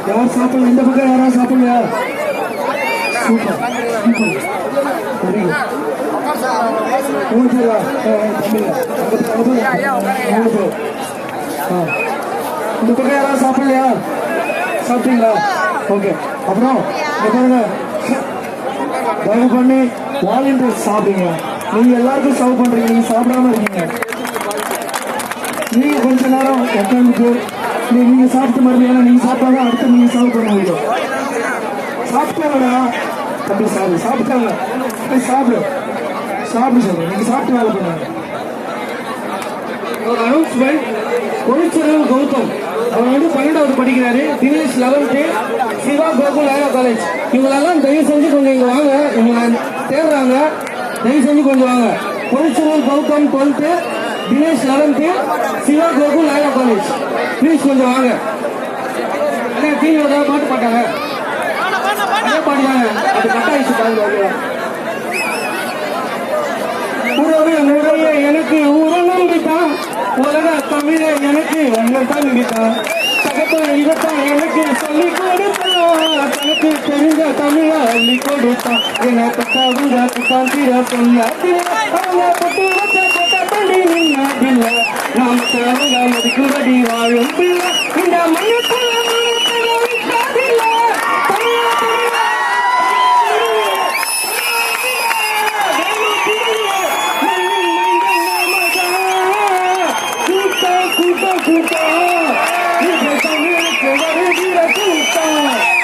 யார் சாப்பிடல? இந்த பக்கம் யாரா சாப்பிடலையா? Super super very good. 3 பேரா? இந்த பக்கம் யாரா சாப்பிடலையா? சாப்பிட்டீங்களா? ஓகே. அப்புறம் பாருங்க, தயவு பண்ணி வாலண்டியர்ஸ் சாப்பிடுங்க. நீங்க எல்லாருக்கும் சர்வ் பண்றீங்க, நீங்க சாப்பிடாம இருக்கீங்க. நீங்க கொஞ்ச நேரம் உட்காந்துட்டு நீங்க சாப்பிட்டு மறுபடியும் நீங்க சாப்பிட்டாதான் அடுத்து நீங்க சர்வ் பண்ண முடியும். சாப்பிட்டாங்கடா அப்படி சாப்பிட்டாங்க சாப்பிடு சாப்பிடு சொல்லுங்க. நீங்க சாப்பிட்டு வேலை பண்ணாங்க. ஒரு அனௌன்ஸ்மெண்ட். பொருட்செலவு கௌதம் அவர் 12வது படிக்கிறாரு. Dinesh 11th, Siva Gokul Laila college. இவங்களெல்லாம் தயவு செஞ்சு கொஞ்சம் இங்க வாங்க. இவங்க தேடுறாங்க, தயவு செஞ்சு கொஞ்சம் வாங்க. பொருட்செலவு Gautham 12th, Dinesh 11th, Siva Gokul Laila college. Please கொஞ்சம் வாங்க. அண்ணா டிவியில் ஏதாவது பாட்டு பாட்டாங்க, அதே பாடுவாங்க. அது கட்டாயிச்சு பாருங்க. உறவு நிறைய எனக்கு ஊர நம்பித்தான், உலக தமிழ எனக்கு உங்கள் தம்பித்தான், தகப்பன் இவத்தான் எனக்கு சொல்லி கொடுத்தான், தனக்கு தெரிஞ்ச தமிழ அள்ளி கொடுத்தான், எனக்கு தகுதான் தீர சொல்ல அவங்க பட்டு வச்ச கொட்ட தண்ணி நின்ன பிள்ளை, நாம் தவங்க மதிக்கும்படி வாழும் பிள்ளை, இந்த மண்ணுக்குள்ள கூட்டம் கூட்டம் கூட்டம், தமிழுக்கு வருகிற கூட்டம்.